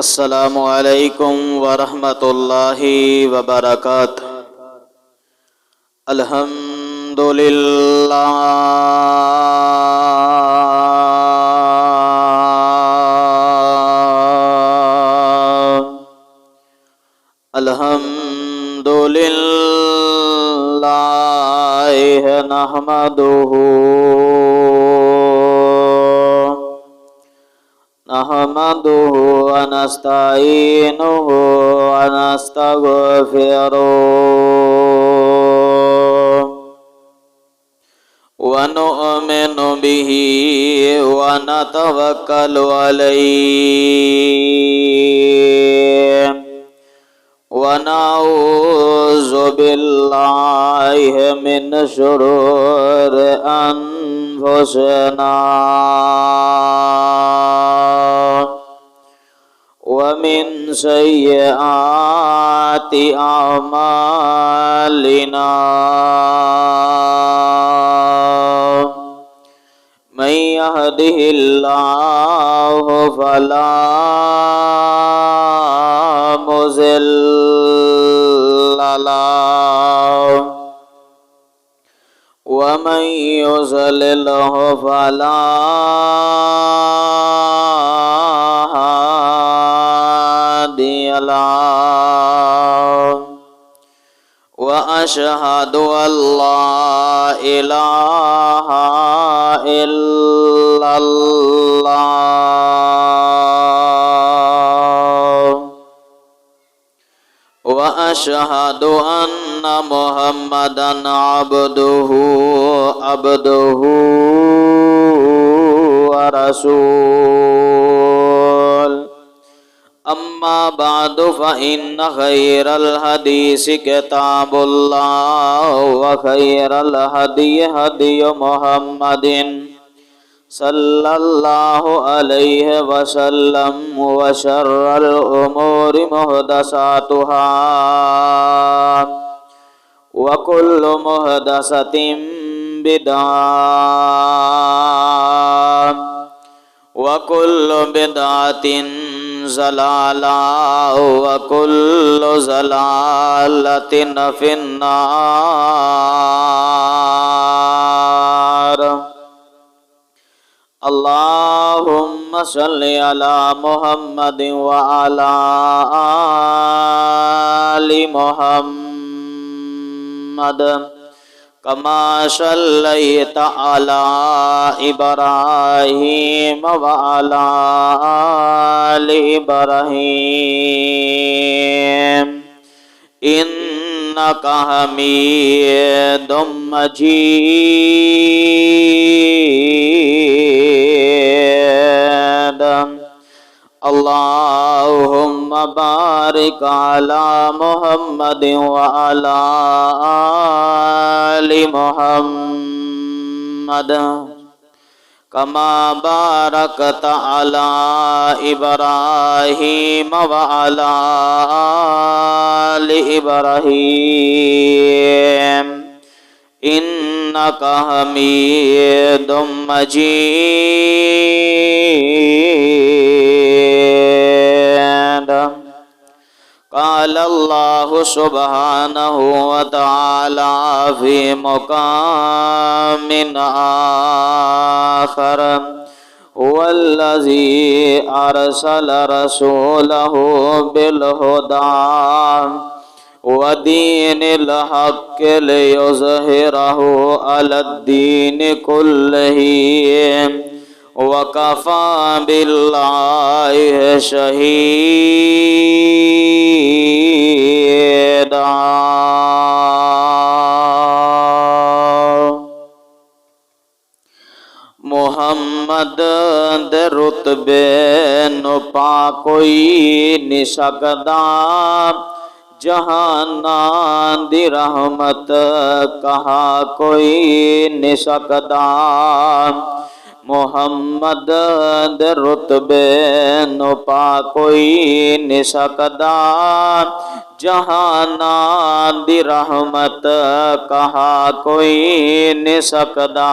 السلام علیکم ورحمۃ اللہ وبرکاتہ۔ الحمد للہ الحمد للہ نحمدہ ونستعینہ ونستغفرہ ونؤمن بہ ونتوکل علیہ ونعوذ باللہ من شرور انفسنا ومن سیئات اعمالنا من يهده الله فلا مضل له ومن يضلله فلا هادي له وأشهد أن لا إله إلا الله وأشهد أن محمدًا عبده ورسوله أما بعد فإن خير الحديث كتاب الله وخير الهدي هدي محمد صلى الله عليه وسلم وشر الأمور محدثاتها وكل محدثة بدعة وكل بدعة ضلالة وكل ضلالة في النار۔ اللهم صل على محمد وعلى آل محمد كما صليت على إبراهيم وعلى آل إبراهيم إنك حميد مجيد۔ اللهم بارك على محمد وعلى آل محمد كما باركت على إبراهيم وعلى آل إبراهيم إنك حميد مجيد۔ قال الله سبحانه وتعالى في مقام آخر هو الذي أرسل رسوله بالهدى ودين الحق ليظهره على الدين كله وكفى بالله شهيدا۔ محمد دے رتبے نو پا کوئی نہیں سکدا، جہاناں دی رحمت کہا کوئی نہیں سکدا۔ محمد دے رتبے نو پا کوئی نہیں سکدا، جہاناں دی رحمت کہا کوئی نہیں سکدا۔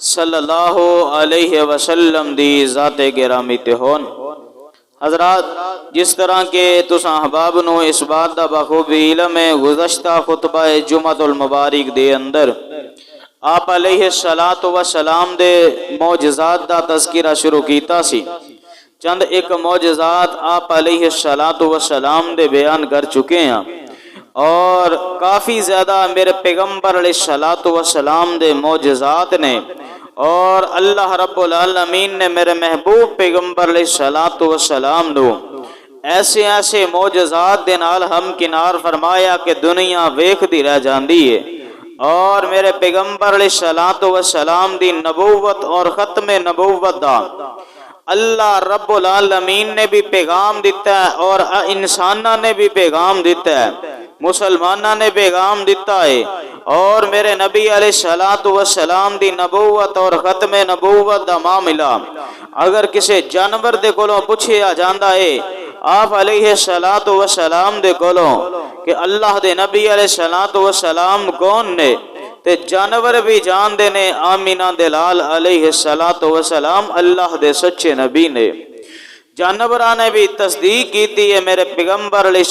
صلی اللہ علیہ وسلم دی ذات گرامی تے ہون۔ حضرات جس طرح کے تساں احباب نو اس بات دا بخوبی علم ہے، گزشتہ خطبہ جمعۃ المبارک دے اندر آپ علیہ السلام دے معجزات دا تذکرہ شروع کیتا سی۔ چند ایک معجزات آپ علیہ السلام دے بیان کر چکے ہیں، اور کافی زیادہ میرے پیغمبر علیہ السلام دے معجزات نے، اور اللہ رب العالمین نے میرے محبوب پیغمبر علیہ السلام نو ایسے ایسے معجزات دے نال ہم کنار فرمایا کہ دنیا ویکھ دی رہ جاندی ہے، اور میرے پیغمبر علیہ السلام دی نبوت اور ختم نبوت دا اللہ رب العالمین نے بھی پیغام دیتا ہے، اور انسانہ نے بھی پیغام دیتا ہے، مسلمانہ نے پیغام دیتا ہے، اور میرے نبی علیہ السلام دی نبوت اور ختم نبوت دا معاملہ اگر کسی جانور دے کولوں پوچھیا جاندا ہے آپ علیہ السلام دے کولوں کہ اللہ دے نبی علیہ السلام کون نے، تے جانور بھی جان دے نے آمینہ دلال علیہ السلام اللہ دے سچے نبی نے۔ جانوراں نے بھی تصدیق کیتی ہے میرے پیغمبر علیہ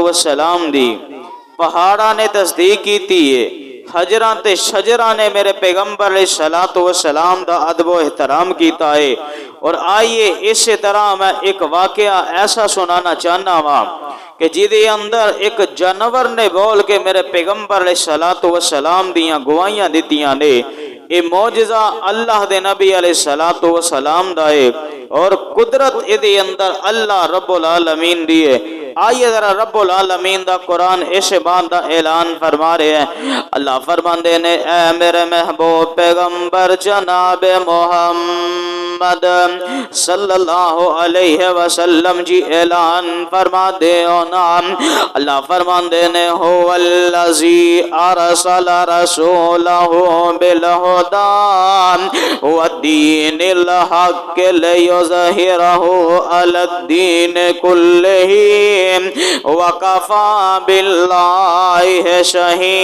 السلام دی، پہاڑاں نے تصدیق کیتی ہے، حجراں تے شجراں نے میرے پیغمبر علیہ السلام دا ادب و احترام کیتا ہے۔ اور آئیے اسی طرح میں ایک واقعہ ایسا سنانا چاہنا ہوں کہ جیدے اندر ایک جانور نے بول کے میرے پیغمبر علیہ السلام دیاں گواہیاں دیتیاں نے۔ اے معجزہ اللہ دے نبی علیہ السلام دا ہے، اور قدرت ادھے اندر اللہ رب العالمین دیئے۔ آئیے ذرا رب العالمین دا قرآن اس بات دا اعلان فرما رہے ہیں۔ اللہ فرماندے نے اے میرے محبوب پیغمبر جناب محمد صلی اللہ علیہ وسلم جی اعلان فرما دے نام۔ اللہ فرماندے نے هو الذی ارسل رسولہ بالہدی والدین الحق لیظہرہ علی الدین کلہ وَكَفَى بِاللَّهِ شَهِيدًا۔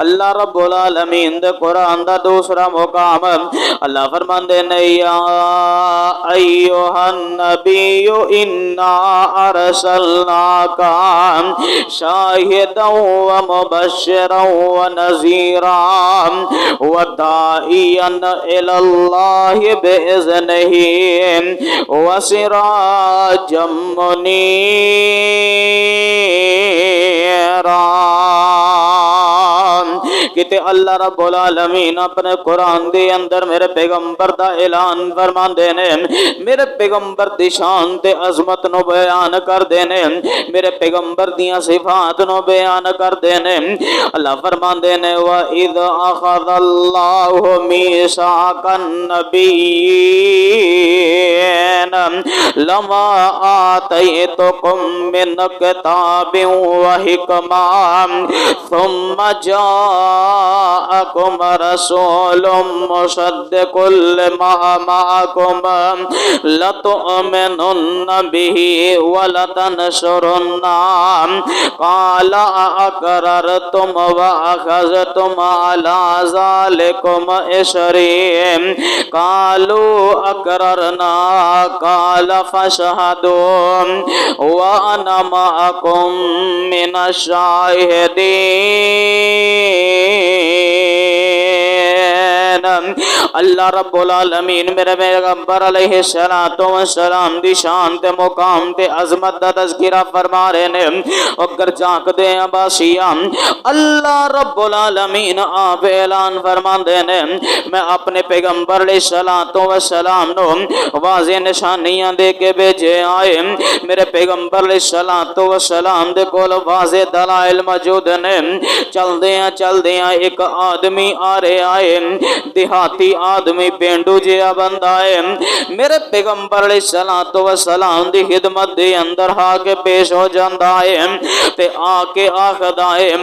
اللہ رب العالمین دے قرآن دا دوسرا مقام اللہ فرماندے نے یا ایوہ النبی انا ارسلناک شاہدا ومبشرا ونذیرا وداعیا الی اللہ بإذنہ وسراجا منیرا۔ کتے اللہ رب العالمین اپنے قرآن دے اندر میرے پیغمبر دا اعلان فرمان دینے، میرے پیغمبر دی شان تے عظمت نو بیان کر دینے، میرے پیغمبر دیاں صفات نو بیان کر دینے۔ اللہ فرمان دینے وَإِذْ أَخَذَ اللَّهُ مِيثَاقَ النَّبِيِّينَ لَمَا آتَيْتُكُم مِّن كِتَابٍ وَحِكْمَةٍ ثُمَّ جاءكم رسول مصدق لما معكم لتؤمنن به ولتنصرنه قال أقررتم وأخذتم على ذلكم إصري قالوا أقررنا قال فاشهدوا وأنا معكم من الشاهدين۔ اللہ رب العالمین میرے پیغمبر علیہ السلام دی شان تے مقام تے عظمت دا تذکرہ فرما رہے نے۔ اگر جانک دے عباسیاں اللہ رب العالمین آپ اعلان فرما دے نے میں اپنے پیغمبر علیہ السلام نو واضح نشانیاں دے کے بھیجے آئے۔ میرے پیغمبر علیہ السلام دے کول واضح دلائل موجود نے۔ چل دیاں ایک آدمی آ رہے آئے، دیہاتی آدمی پینڈو جہا بندہ ہے میرے پیغمبر علیہ الصلوۃ والسلام دی خدمت دے اندر آ کے پیش ہو جاندا ہے تے آ کے آخدا ہے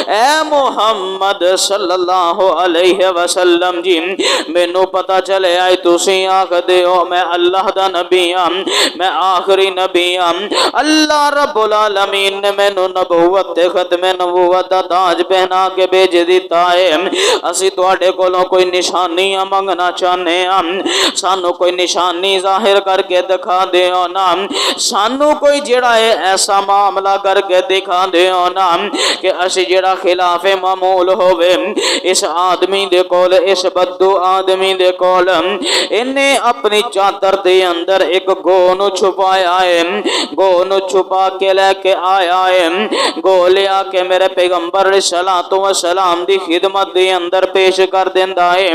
اے محمد صلی اللہ علیہ وسلم جی مینوں پتہ چلے آئے تسی آخدے ہو میں اللہ دا نبی ہاں میں آخری نبی ہاں اللہ رب العالمین نے مینوں نبوت تے ختم نبوت دا تاج پہنا کے بھیج دیتا ہے اسی تواڈے کولوں کوئی نشانیاں منگنا چاہنے ہاں سانو کوئی نشانی ظاہر کر کے دکھا دیو نا سانو کوئی جڑا ہے ایسا معاملہ کر کے دکھا دیو نا کہ اسی جڑا خلاف معمول ہوئے اس آدمی دے کول اس بدو آدمی دے کول انہیں اپنی چادر دے اندر ایک گو نو چھپایا ہے گو نو چھپا کے لے کے آیا ہے گو لیا کے میرے پیغمبر علیہ الصلوۃ والسلام دی خدمت دے اندر پیش کر دیندا ہے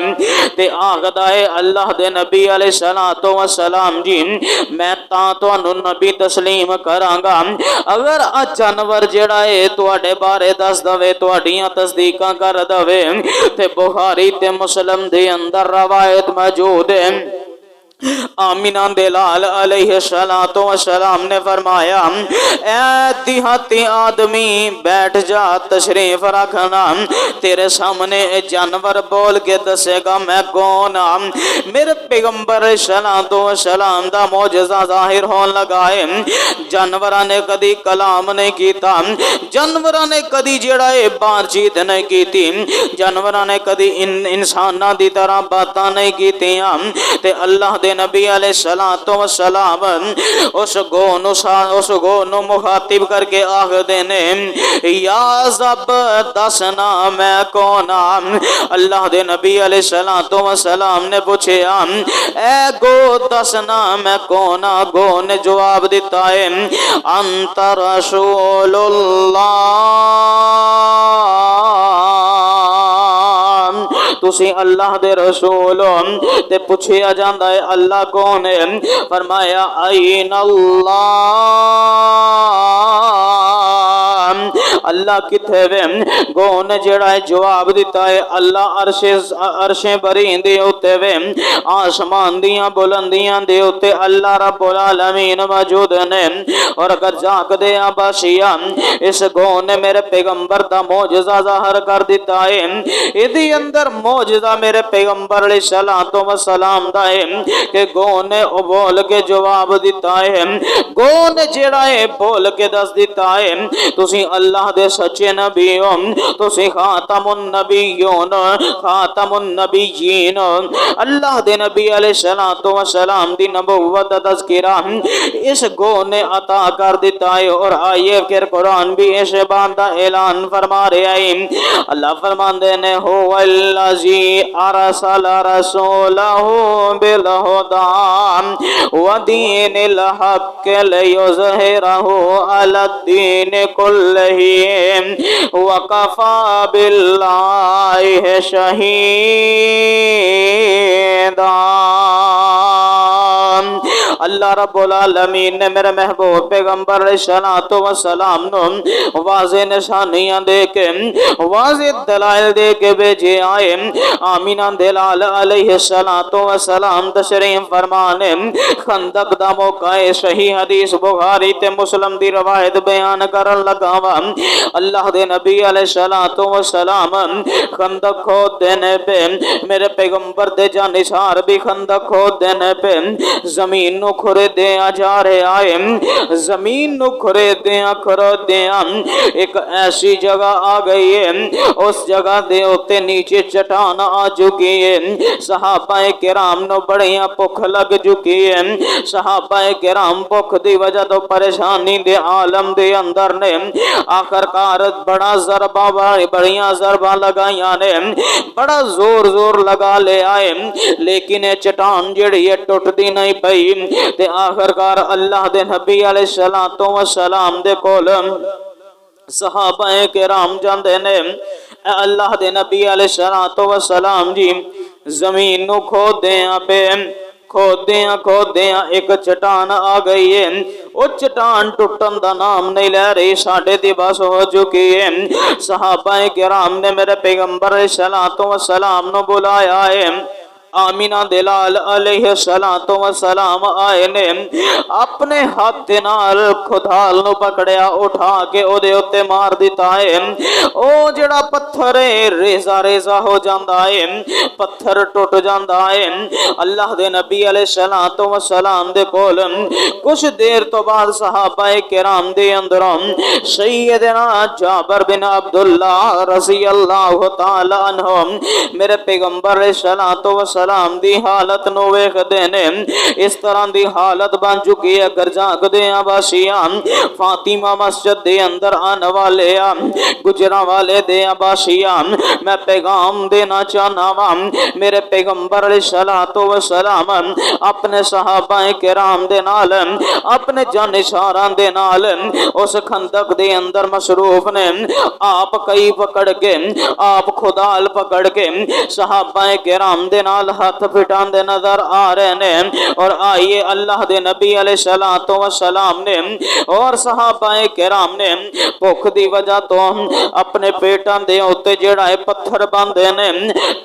تے آخدا ہے اللہ دے نبی علیہ الصلوۃ والسلام جی میں تاں تانوں نبی تسلیم کراں گا اگر جانور جڑا ہے تواڈے بارے دس دوے تواڈیاں تصدیقاں کر دوے تے بخاری تے مسلم دے اندر روایت موجود ہے آمینہ دلال علیہ السلام نے فرمایا اے دیہاتی آدمی بیٹھ جا تشریف رکھنا تیرے سامنے جانور بول کے دسے گا میں کون میرے پیغمبر السلام دا معجزہ ظاہر ہون لگا ہے جانوراں نے کدی کلام نہیں کیتا جانوراں نے کدی جڑا ہے بات چیت نہیں کیتی جانوراں نے کدی انساناں دی طرح باتاں نہیں کیتیاں تے اللہ دے نبی علیہ الصلوۃ والسلام اس گو نو مخاطب کر کے آخ دینے یا زب دسنا میں کون اللہ دے نبی علیہ الصلوۃ والسلام نے پوچھے اے گو دسنا میں کون گو نے جواب دیتا ہے انت رسول اللہ تسی اللہ دے رسول تے پوچھیا جاندا ہے اللہ کون ہے فرمایا این اللہ اللہ کتھے وے گو نے جڑا ہے جواب دیتا ہے اللہ عرش بری دے اوتے وے آسمان دیاں بلندیاں دے اوتے اللہ رب العالمین موجود نے اور اگر جاگ دے باشیا اس گو نے میرے پیغمبر دا معجزہ ظاہر کر دیتا ہے ادھی اندر معجزہ میرے پیغمبر علیہ الصلوۃ والسلام دا ہے کہ گو نے بول کے جواب دیتا ہے گو نے جڑا ہے بول کے دس دیتا ہے تسی اللہ دے سچے نبی ہو تسی خاتم النبیون خاتم النبیین اللہ دے نبی علیہ الصلوۃ والسلام دی نبوت دا تذکرہ اس گو نے عطا کر دیتا ہے اور آئیے کہ قرآن بھی اس بات دا اعلان فرما رہا ہے اللہ فرماندے نے ہو الذی ارسل رسولہ بالہدی ودین الحق لیظہرہ علی الدین کلہ وکفی باللہ شہیدا اللہ رب العالمین نے میرے محبوب پیغمبر علیہ الصلوۃ والسلام نو واضح نشانیاں دے کے واضح دلائل دے کے بھیجے آئے آمینہ دلال علیہ الصلوۃ والسلام تشریف فرمانے خندق دا موقع صحیح حدیث بخاری تے مسلم دی روایت بیان کرن لگا وا اللہ دے نبی علیہ الصلوۃ والسلام خندق کھود دینے پہ میرے پیغمبر دے جانشار بھی خندق کھود دینے پہ زمین نو کھرے دیا جا رہے آئے زمین نو کھرے دیا ایک ایسی جگہ آ گئی ہے اس جگہ دے ہوتے نیچے چٹان آ چکی ہے صحابہ کرام نو بڑیاں پکھ لگ چکی ہے صحابہ کرام پکھ دی وجہ تو پریشانی دے عالم دے اندر نے آخر کار بڑا ضربہ بڑیاں ضربہ لگائیاں نے بڑا زور لگا لے آئے لیکن چٹان جڑی ہے ٹوٹ دی نہیں پئی تے آخر کار اللہ دے نبی علیہ الصلوۃ والسلام دے کول صحابہ کرام جاندے نے اے اللہ دے نبی علیہ الصلوۃ والسلام جی زمین نو کھود دیاں ایک چٹان آ گئی ہے وہ چٹان ٹوٹن دا نام نہیں لے رہی ساڑھے دی بس ہو چکی ہے صحابہ کرام نے میرے پیغمبر علیہ الصلوۃ والسلام نو بلایا ہے آمینہ دلال علیہ السلام آئے نے اپنے ہاتھ دے نال خدال نو پکڑیا اٹھا کے او دے اتے مار دیتا ہے او جڑا پتھر ہے ریزہ ریزہ ہو جاندا ہے پتھر ٹوٹ جاندا ہے اللہ دے نبی علیہ السلام دے کول کچھ دیر تو بعد صحابہ کرام دے اندروں سیدنا جابر بن عبداللہ رضی اللہ تعالی عنہ میرے پیغمبر علیہ السلام دی حالت نو ویکھ دے نے اس طرح دی حالت بن چکی ہے گر جاگ دے آباشیاں فاطمہ مسجد دے اندر آنے والے گجرا والے دے آباشیاں میں پیغام دینا چاہنا وا میرے پیغمبر علیہ السلام اپنے صحابہ کرام دے نال اپنے جانشاران دے نال اس خندق دے اندر مصروف نے آپ کئی پکڑ کے آپ خدال پکڑ کے صحابہ کرام دے نال ہاتھ پھٹان دے نظر آ رہے نے اور آئیے اللہ دے نبی علیہ السلام نے اور صحابہ کرام نے بھوک دی وجہ تو اپنے پیٹاں دے اوتے جڑا ہے پتھر باندھے نے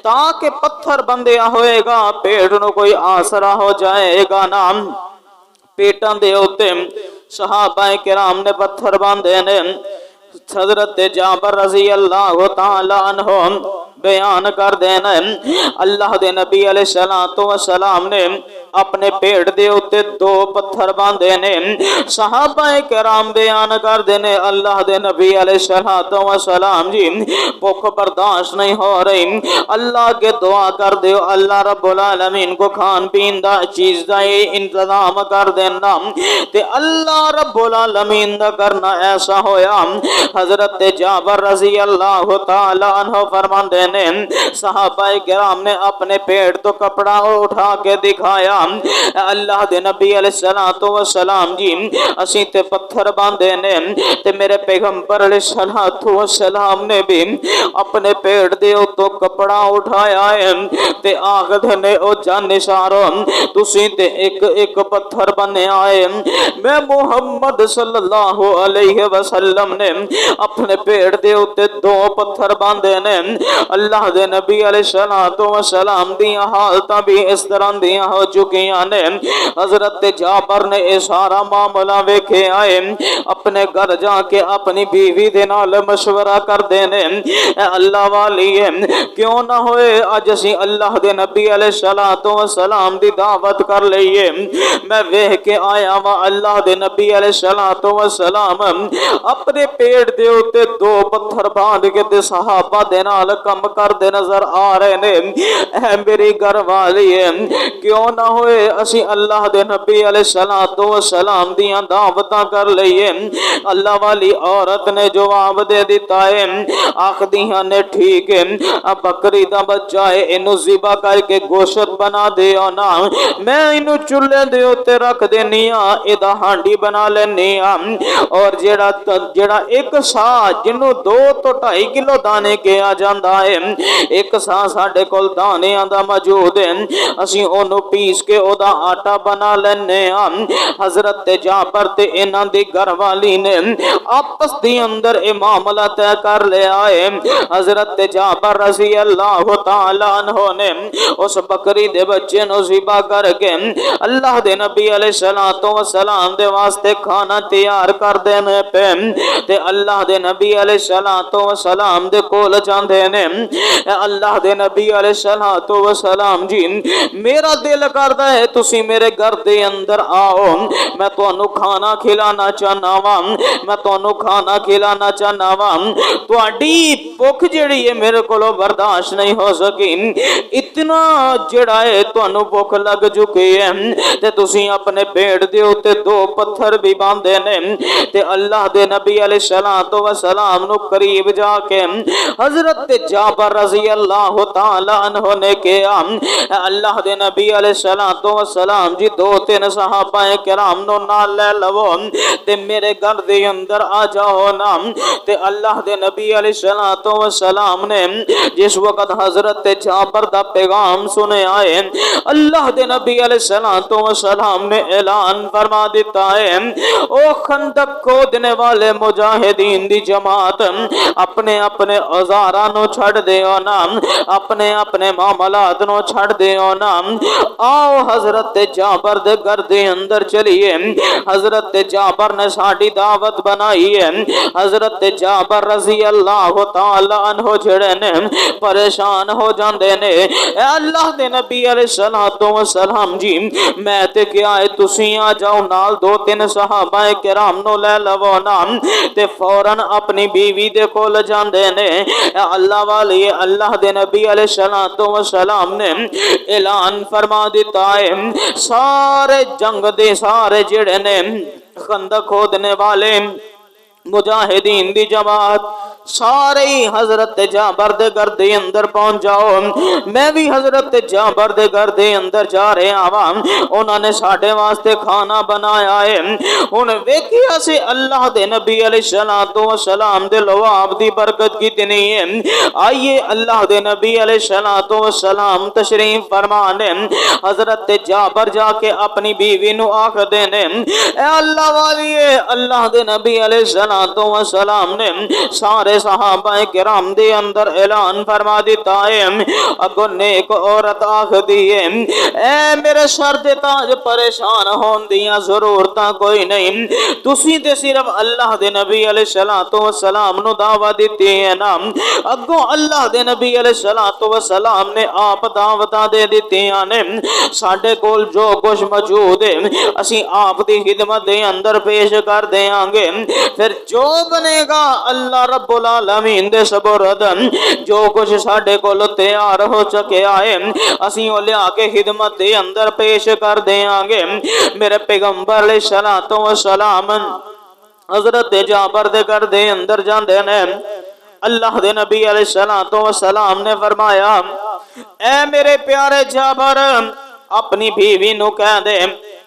تاکہ پتھر بندیا ہوئے گا پیٹ نو کوئی آسرا ہو جائے گا نا پیٹاں دے اوتے صحابہ کرام نے پتھر باندھے نے حضرت جابر رضی اللہ تعالی عنہ بیان کر دینا اللہ دے نبی علیہ السلام نے اپنے پیٹ دے اتے دو پتھر باندھے نے صحابہ کرام بیان کر دینے اللہ دے نبی علیہ السلام جی بھوک برداشت نہیں ہو رہی اللہ کے دعا کر دیو اللہ رب العالمین کو کھان پین دا چیز دا انتظام کر دینا تے اللہ رب العالمین دا کرنا ایسا ہویا حضرت جابر رضی اللہ تعالی عنہ فرمان دینے صحابہ کرام نے اپنے پیٹ تو کپڑا اٹھا کے دکھایا اللہ دے نبی علیہ السلام جی اسی تے پتھر باندھے نے تے میرے پیغمبر علیہ السلام نے بھی اپنے پیٹ دے تو کپڑا اٹھایا ہے تے آخد نے او جانشارو تسی تے ایک پتھر بنے آئے میں محمد صلی اللہ علیہ وسلم نے اپنے پیٹ دے اتے دو پتھر باندھے نے اللہ دے نبی علیہ السلام دیاں حالتاں بھی اس طرح دیاں ہو چکیاں نے حضرت جابر نے یہ سارا معاملہ ویکھے آئے اپنے گھر جا کے اپنی بیوی دے نال مشورہ کر دینے اے اللہ والی کیوں نہ ہوئے اج اسی اللہ دے نبی علیہ السلام دی دعوت کر لئیے میں ویکھ کے آیا وا اللہ دے نبی علیہ السلام اپنے پیٹ دے اوتے دو پتھر باندھ کے تے صحابہ دے نال کم کر دے نظر آ رہے نے اے میری گھر والی کیوں نہ ہوئے اسی اللہ دے نبی علیہ السلام دیاں دعوتاں کر لئیے اللہ والی عورت نے جواب دے دیتا ہے آخدیاں نے ٹھیک ہے بکری دا بچہ ہے انو ذبح کر کے گوشت بنا دیو نا میں انو چولہے دے اوتے رکھ دینیا ادا ہانڈی بنا لینیا اور جیڑا ایک سا جنو 2 تو 2.5 کلو دانے کے آ جاندا ہے ایک سا ساڈے کول دانے آندا موجود ہے اسی اونوں پیس کے او دا آٹا بنا لینے حضرت جابر تے انہاں دی گھر والی نے آپس دی اندر اے معاملہ طے کر لیا ہے حضرت جابر رضی اللہ تعالی عنہ نے اس بکری دے بچے نو ذبح کر کے اللہ دے نبی علیہ السلام دے واسطے کھانا تیار کر دینے پہ تے اللہ دے نبی علیہ السلام دے کول جاندے نے اللہ دے نبی علیہ السلام جی میرا دل کردا ہے تسی میرے گھر دے اندر آؤ میں تانوں کھانا کھلانا چاہنا وا میں تانوں کھانا کھلانا چاہنا وا تہاڈی بھوک جڑی ہے میرے کولوں برداشت نہیں ہو سکی اتنا جڑا ہے تانوں بھوک لگ چکی ہے تے تسی اپنے پیٹ دے اوتے 2 پتھر بھی باندھے نے تے اللہ دے نبی علیہ السلام نو قریب جا کے حضرت جابر رضی اللہ تعالی عنہ نے کہا اللہ دے نبی علیہ السلام جی 2-3 صحابہ کرام نو نال لے لو تے میرے گھر دے اندر آ جاؤ نا تے اللہ دے نبی علیہ السلام نے جس وقت حضرت جابر دا پیغام سنے آئے اللہ دے نبی علیہ السلام نے اعلان فرما دیتا ہے او خندق کھودنے والے مجاہدین دی جماعت اپنے اوزاراں نو چھڑ دیو نا اپنے اپنے معاملات نو چھڑ دیو نا آؤ حضرت جابر دے گھر دے اندر چلیے حضرت جابر نے ساڈی دعوت بنائی ہے حضرت جابر رضی اللہ تعالی عنہ جڑے نے پریشان ہو جاندے نے اے اللہ دے نبی علیہ الصلوۃ والسلام جی میں تے کیا ہے تسی آ جاؤ نال دو تین صحابہ کرام نو لے لو نا تے فوراً اپنی بیوی دے کول جاندے نے اے اللہ والی اللہ دے نبی علیہ الصلوۃ والسلام نے اعلان فرما دیتا ہے سارے جنگ دے سارے جڑے نے خندق کھودنے والے مجاہدین دی جماعت سارے حضرت جابر دے گھر دے اندر پہنچ جاؤ میں بھی حضرت جابر دے گھر دے اندر جا رہے آواں انہوں نے ساڈے واسطے کھانا بنایا ہے ہن ویکھیا سے اللہ دے نبی علیہ الصلوۃ والسلام دے لواب دی برکت کتنی ہے آئیے اللہ دے نبی علیہ الصلوۃ والسلام تشریف فرمانے حضرت جابر جا کے اپنی بیوی نو آکھ دے نے اے اللہ والی اللہ دے نبی علیہ الصلوۃ والسلام نے سارے صحابہ کرام دے اندر اعلان فرما دیتا ہے اگو نیک عورت آکھ دیئے اے میرے سر دے تاج پریشان ہون دیاں ضرورتاں کوئی نہیں تسی تے صرف اللہ دے نبی علیہ الصلوۃ والسلام نو دعوت دیتی ہے نا اگو اللہ دے نبی علیہ الصلوۃ والسلام نے آپ دعوتاں دے دیتیاں نے ساڈے کول جو کچھ موجود ہے اسی آپ دی خدمت دے اندر پیش کر دیاں گے پھر جو بنے گا اللہ رب العالمین دے سپرد جو کچھ ساڈے کول تیار ہو چکے آئے اسی او لیا کے خدمت دے اندر پیش کر دیاں گے میرے پیغمبر علیہ الصلوۃ والسلام حضرت جابر دے گھر دے اندر جاندے نے اللہ دے نبی علیہ الصلوۃ والسلام نے فرمایا اے میرے پیارے جابر اپنی بیوی نو کہہ دے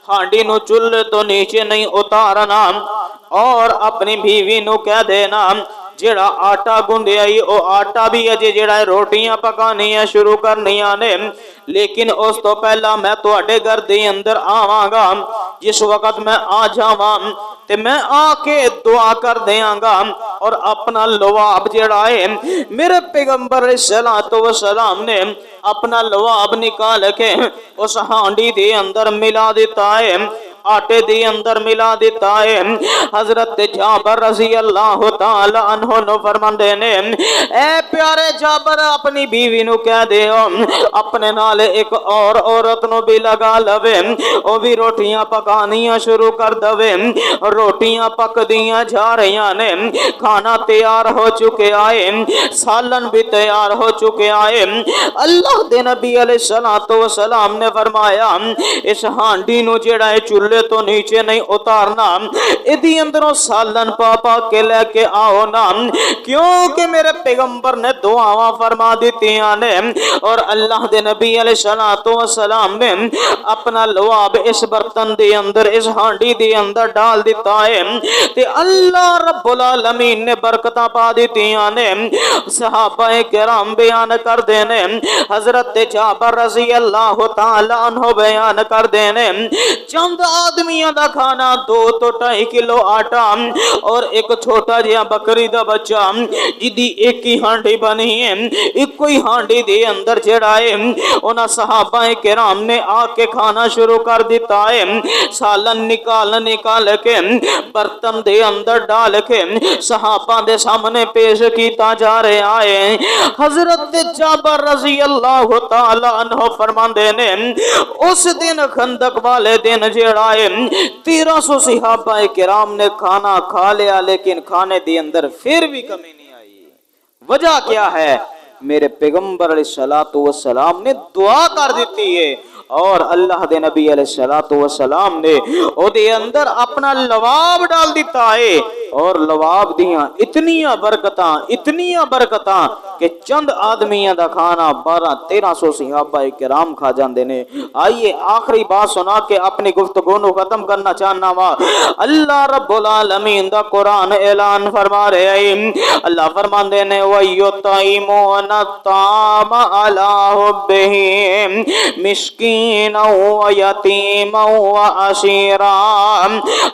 ہانڈی نو چولہے تو نیچے نہیں اتارنا اور اپنی بیوی نو کہہ دینا جڑا آٹا گندیا او آٹا بھی اجے جڑا روٹیاں پکانیاں شروع کرنیاں نے لیکن اس تو پہلا میں تواڈے گھر دے اندر آواں گا جس وقت میں آ جاواں تے میں آ کے دعا کر دیاں گا اور اپنا لواب جڑا ہے میرے پیغمبر علیہ الصلوۃ والسلام نے اپنا لواب نکال کے اس ہانڈی دے اندر ملا دیتا ہے آٹے دے اندر ملا دیتا ہے حضرت جابر رضی اللہ تعالی عنہ نو فرماندے نے اے پیارے جابر اپنی بیوی نو کہہ دیو اپنے نال ایک اور عورت نو بھی لگا لوے او بھی روٹیاں پکانیاں شروع کر دوے روٹیاں پک دیاں جا رہیاں نے کھانا تیار ہو چکے آئے سالن بھی تیار ہو چکے آئے اللہ دے نبی علیہ الصلوۃ والسلام نے فرمایا اس ہانڈی نو جڑا ہے چولہے تو نیچے نہیں اتارنا ادھی اندروں سالن پاپا کے لے کے آؤ نا کیونکہ میرے پیغمبر نے دعاواں فرما دیتیاں نے اور اللہ دے نبی علیہ الصلوۃ والسلام نے اپنا لواب اس برتن دے اندر اس ہانڈی دے اندر ڈال دیتا ہے تے اللہ رب العالمین نے برکتاں پا دیتیاں نے صحابہ کرام بیان کر دینے حضرت جابر رضی اللہ تعالی عنہ بیان کر دینے چند آدمیاں دا کھانا 2 تو 2.5 کلو آٹا اور ایک چھوٹا جہا بکری دا بچہ جدی ایک ہی ہانڈی بنی ہے ایک کوئی ہانڈی دے اندر جڑا ہے انہاں صحابہ کرام نے آ کے کھانا شروع کر دیتا ہے سالن نکال کے برتن دے اندر ڈال کے صحابہ دے سامنے پیش کیتا جا رہا ہے حضرت جابر رضی اللہ تعالی عنہ فرماندے نے اس دن خندق والے دن جڑا ہے 1300 صحابہ کرام نے کھانا کھا لیا لیکن کھانے دے اندر پھر بھی کمی نہیں آئی وجہ کیا ہے میرے پیغمبر علیہ الصلوۃ والسلام نے دعا کر دیتی ہے اور اللہ دے نبی علیہ الصلوۃ والسلام نے او دے اندر اپنا لواب ڈال دیتا ہے اور لواب دیاں اتنیاں برکتاں کہ چند آدمیاں دا کھانا 1200-1300 صحابہ کرام کھا جاندے نے آئیے آخری بات سنا کے اپنی گفتگو نو ختم کرنا چاہنا وا اللہ رب العالمین دا قرآن اعلان فرما رہے ہیں اللہ فرماندے نے وَيُطْعِمُونَ الطَّعَامَ عَلَىٰ حُبِّهِ مِسْكِينًا وَيَتِيمًا وَأَسِيرًا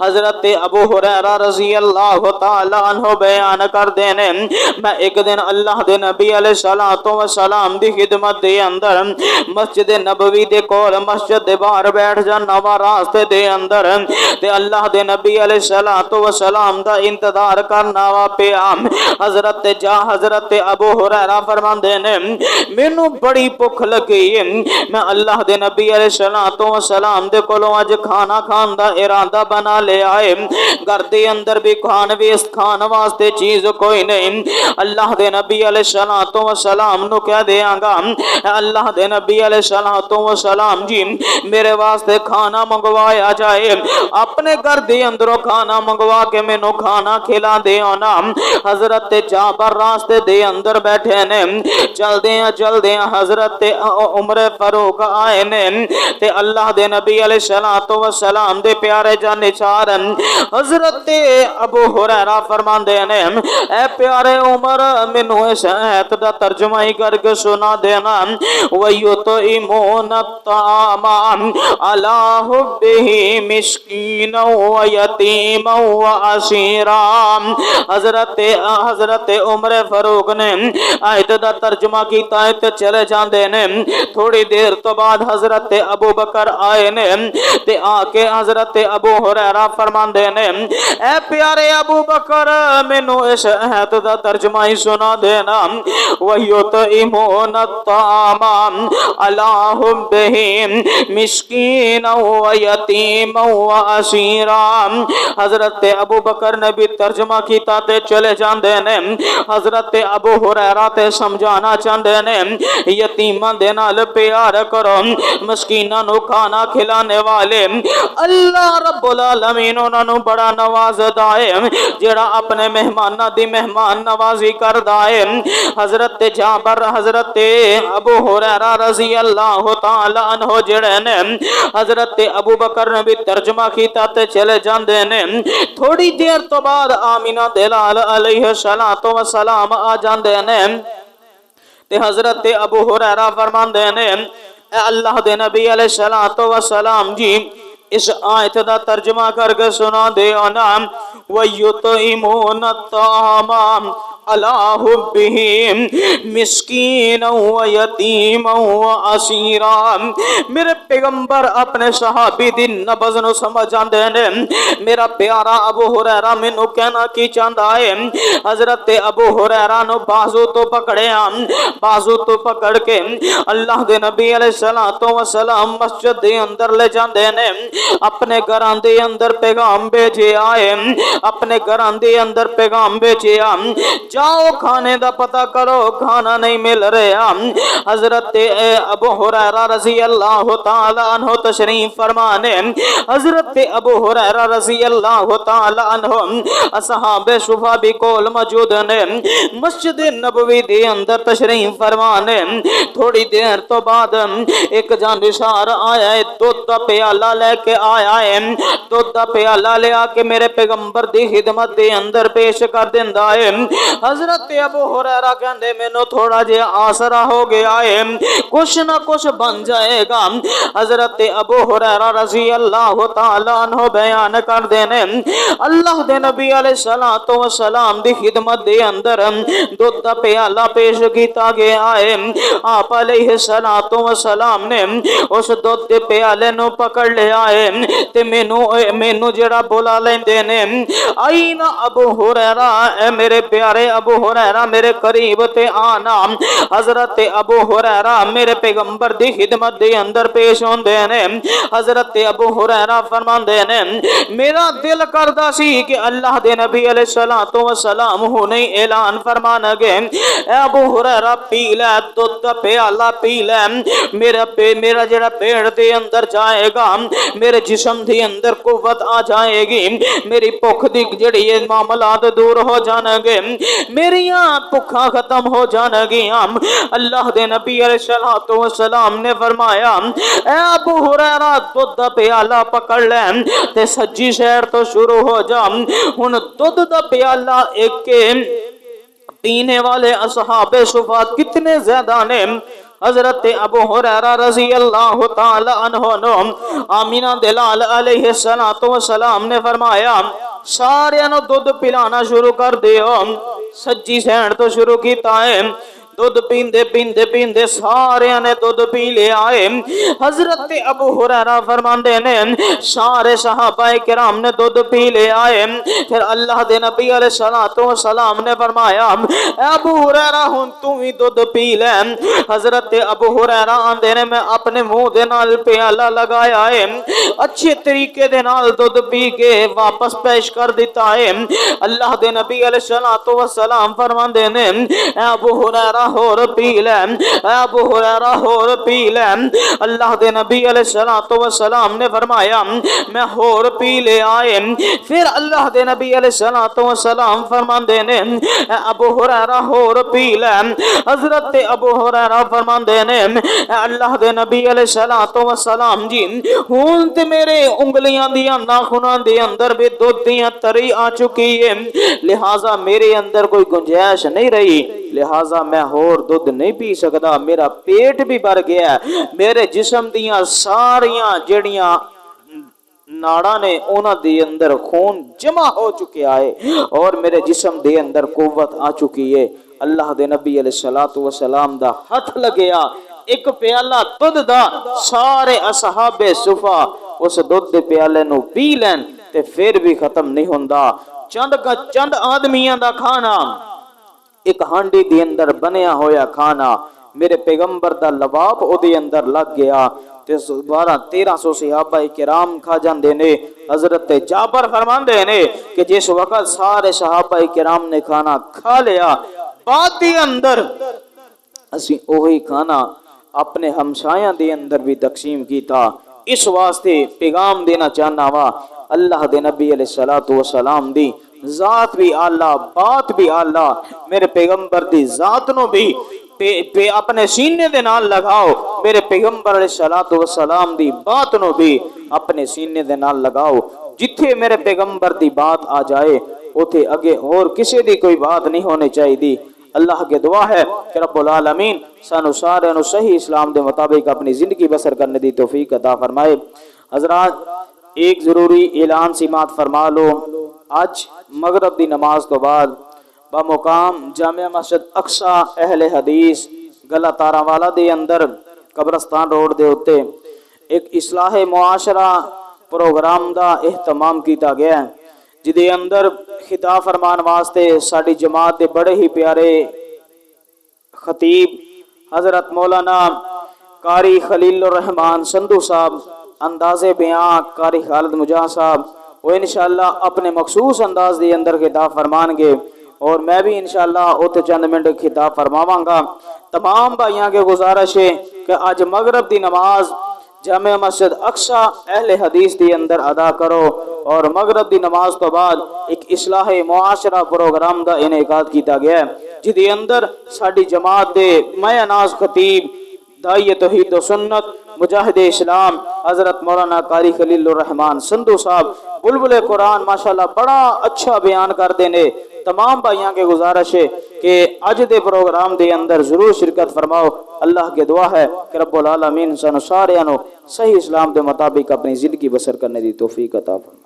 حضرت ابو ہریرہ رضی اللہ اللہ تعالی عنہ بیان کر دینے میں ایک دن اللہ دے نبی علیہ السلام دی خدمت دے اندر مسجد نبوی دے کول مسجد دے باہر بیٹھ جانا وا راستے دے اندر تے اللہ دے نبی علیہ السلام دا انتظار کرنا وا پیا حضرت ابو ہریرہ فرماندے نے مینوں بڑی بھوک لگی میں اللہ دے نبی علیہ السلام دے کولوں اج کھانا کھان دا ارادہ بنا لے آئے گھر دے اندر بھی کھان واسطے چیز کوئی نہیں اللہ دے نبی علیہ السلام نو کہہ دیاں گا اللہ دے نبی علیہ السلام جی میرے واسطے کھانا منگوایا جائے اپنے گھر دے اندروں کھانا منگوا کے مینوں کھانا کھلا دے آنا حضرت جابر راستے دے اندر بیٹھے نے چل دیاں حضرت عمر فاروق آئے نے تے اللہ دے نبی علیہ السلام دے پیارے جانچار حضرت ابو ہریرہ فرماندے نے اے پیارے عمر مینوں اس آیت دا ترجمہ ہی کر کے سنا دینا وَيُطْعِمُونَ الطَّعَامَ عَلَىٰ حُبِّهِ مِسْكِينًا وَيَتِيمًا وَأَسِيرًا حضرت عمر فاروق نے آیت دا ترجمہ کیتا ہے تے چلے جاندے نے تھوڑی دیر تو بعد حضرت ابو بکر آئے نے تے آ کے حضرت ابو ہریرہ فرماندے نے اے پیارے ابو بکر مینوں اس آیت دا ترجمہ ہی سنا دینا وَيُطْعِمُونَ الطَّعَامَ عَلَىٰ حُبِّهِ مِسْكِينًا وَيَتِيمًا وَأَسِيرًا حضرت ابو بکر نے بھی ترجمہ کیتا تے چلے جاندے نے حضرت ابو ہریرہ تے سمجھانا چاہندے نے یتیماں دے نال پیار کرو مسکیناں نو کھانا کھلانے والے اللہ رب العالمین انہاں نو بڑا نوازدا ہے جڑا اپنے مہماناں دی مہمان نوازی کردا ہے حضرت جابر حضرت ابو ہریرہ رضی اللہ تعالی عنہ جڑے نے حضرت ابو بکر نے بھی ترجمہ کیتا تے چلے جاندے نے تھوڑی دیر تو بعد آمینہ دلال علیہ السلام آ جاندے نے تے حضرت ابو ہریرہ فرماندے نے اے اللہ دے نبی علیہ السلام جی اس آیت دا ترجمہ کر کے سنا دے آنا وَيُطْعِمُونَ الطَّعَامَ عَلَىٰ حُبِّهِ مِسْكِينًا وَيَتِيمًا وَأَسِيرًا میرے پیغمبر اپنے صحابی دی نبض نو سمجھ جاندے نے میرا پیارا ابو ہریرہ مینوں کہنا کی چاہندا ہے حضرت ابو ہریرہ نو بازو تو پکڑیا بازو تو پکڑ کے اللہ دے نبی علیہ السلام مسجد دے اندر لے جاندے نے اپنے گھراں دے اندر پیغام بھیجے آئے اپنے گھراں دے اندر پیغام بھیجے جاؤ کھانے دا پتہ کرو کھانا نہیں مل رہا حضرت ابو ہریرہ رضی اللہ تعالی عنہ تشریف فرمانے حضرت ابو ہریرہ رضی اللہ تعالی عنہ اصحاب صفا بھی کول موجود نے مسجد نبوی دے اندر تشریف فرمانے تھوڑی دیر تو بعد ایک جانشار آیا ہے دودھ دا پیالہ لے کے آیا ہے دودھ دا پیالہ لے آ کے میرے پیغمبر دی خدمت دے اندر پیش کر دیندا ہے حضرت ابو ہریرہ کہندے مینوں تھوڑا جہا آسرا ہو گیا ہے کچھ نہ کچھ بن جائے گا حضرت ابو ہریرہ رضی اللہ تعالی عنہ بیان کر دینے اللہ دے نبی علیہ السلام دی خدمت دے اندر دودھ دا پیالہ پیش کیتا گیا ہے آپ علیہ السلام نے اس دودھ دے پیالے نو پکڑ لیا ہے تے مینوں جڑا بولا لیندے نے آئین ابو ہریرہ اے میرے پیارے ابو ہریرہ میرے قریب تے آنا حضرت ابو ہریرہ میرے پیغمبر دی خدمت دے اندر پیش ہوندے نے حضرت ابو ہریرہ فرماندے نے میرا دل کردا سی کہ اللہ دے نبی علیہ السلام ہونے اعلان فرمانا گے اے ابو ہریرہ پی لے دودھ دا پیالہ پی لے میرا جڑا پیڑ دے اندر جائے گا میرے جسم دے اندر قوت آ جائے گی میری بھوک دی جڑی معاملات دور ہو جانے گے میریاں بھوکاں ختم ہو جانے گیاں اللہ دے نبی علیہ السلام نے فرمایا اے ابو ہریرہ دودھ دا پیالہ پکڑ لے تے سجی شہر تو شروع ہو جا ہن دودھ دا پیالہ ایک کے پینے والے اصحاب صفا کتنے زیادہ نے حضرت ابو ہریرہ رضی اللہ تعالی عنہ آمینہ دلال علیہ السلام نے فرمایا سارے نو دودھ پلانا شروع کر دیو۔ سجی سین تو شروع کیتا ہے، دودھ پیندے پیندے پیندے سارے نے دودھ پی لے آئے۔ حضرت ابو ہریرہ فرماندے نے سارے صحابہ کرام نے دودھ پی لے آئے۔ پھر اللہ دے نبی علیہ الصلوۃ والسلام نے فرمایا اے ابو ہریرہ ہن تو بھی دودھ پی لے۔ حضرت ابو ہریرہ آندے نے میں اپنے منہ دے نال پیالہ لگایا ہے، اچھے طریقے دے نال دودھ پی کے واپس پیش کر دیتا ہے۔ اللہ دے نبی علیہ الصلوۃ والسلام فرماندے نے اے ابو ہریرہ ہور پی لے، اے ابو ہریرہ ہور پی لے۔ اللہ دے نبی علیہ الصلوۃ والسلام نے فرمایا میں ہور پی لے آئے۔ پھر اللہ دے نبی علیہ الصلوۃ والسلام فرماندے نے اے ابو ہریرہ ہور پی لے۔ حضرت ابو ہریرہ فرماندے نے اے اللہ دے نبی علیہ الصلوۃ والسلام جی ہن تے میرے انگلیاں دیاں ناخناں دے اندر بھی دودھ دیاں تری آ چکی ہے، لہذا میرے اندر کوئی گنجائش نہیں رہی، لہذا میں اور دودھ نہیں پی سکتا، میرا پیٹ بھی بھر گیا ہے، میرے جسم دیاں ساریاں جڑیاں ناڑا نے اونا دے اندر خون جمع ہو چکے آئے اور میرے جسم دے اندر قوت آ چکی ہے۔ اللہ دے نبی علیہ الصلوۃ والسلام دا ہاتھ لگیا، ایک پیالہ دودھ دا، سارے اصحاب صفا اس دودھ دے پیالے نو پی لین تے پھر بھی ختم نہیں ہوندا۔ چند آدمیاں دا کھانا، ایک ہانڈی دی اندر بنیا ہویا کھانا، میرے پیغمبر دا لباب او دے اندر لگ گیا تے 1200-1300 صحابہ کرام کھا جاندے نے۔ حضرت جابر فرماندے نے کہ جس وقت سارے صحابہ کرام نے کھانا کھا لیا، بعد دی اندر اسی اوہی کھانا اپنے ہمسایاں دے اندر بھی تقسیم کیتا۔ اس واسطے پیغام دینا چاہنا وا اللہ دے نبی علیہ الصلوۃ والسلام دی ذات بھی آلہ، بات بھی آلہ، میرے پیغمبر دی ذات نو بھی اپنے سینے دے نال لگاؤ، میرے پیغمبر علیہ الصلوۃ والسلام دی بات نو بھی اپنے سینے دے نال لگاؤ۔ جتھے میرے پیغمبر دی بات آ جائے اوتھے اگے اور کسی دی کوئی بات نہیں ہونی چاہیے دی۔ اللہ کے دعا ہے کہ رب العالمین سانو سارے نو صحیح اسلام دے مطابق اپنی زندگی بسر کرنے دی توفیق عطا فرمائے۔ حضرات ایک ضروری اعلان سماعت فرما لو، آج مغرب دی نماز تو بعد بمقام جامع مسجد اقصی اہل حدیث گلا تارا والا دے اندر قبرستان روڈ دے ہوتے ایک اصلاح معاشرہ پروگرام دا اہتمام کیتا گیا ہے، جدے اندر خطاب فرمان واسطے ساڑی جماعت دے بڑے ہی پیارے خطیب حضرت مولانا قاری خلیل الرحمان سندھو صاحب، انداز بیان قاری خالد مجاہ صاحب، وہ انشاءاللہ اپنے مخصوص انداز دے اندر خطاب فرمان گے اور میں بھی انشاءاللہ اوتے چند منٹ خطاب فرماواں گا۔ تمام بھائیاں کے گزارش ہے کہ آج مغرب دی نماز جامع مسجد اقصی اہل حدیث دی اندر ادا کرو اور مغرب دی نماز تو بعد ایک اصلاح معاشرہ پروگرام دا انعقاد کیتا گیا ہے، جدی اندر ساڑی جماعت دے مایا ناز خطیب داعی توحید و سنت مجاہد اسلام حضرت مولانا قاری خلیل الرحمان سندھو صاحب بلبل قرآن ماشاءاللہ بڑا اچھا بیان کر دینے۔ تمام بھائیاں کے گزارش ہے کہ آج دے پروگرام دے اندر ضرور شرکت فرماؤ۔ اللہ کے دعا ہے کہ رب العالمین سانو سارے انو صحیح اسلام دے مطابق اپنی زندگی بسر کرنے دی توفیق عطا فرمائے۔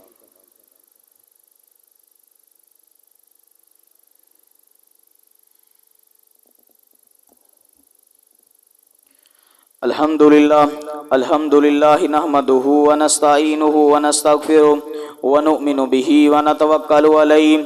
الحمدللہ نحمدہ ونستعینہ ونستغفرہ ونؤمن بہ ونتوکل علیہ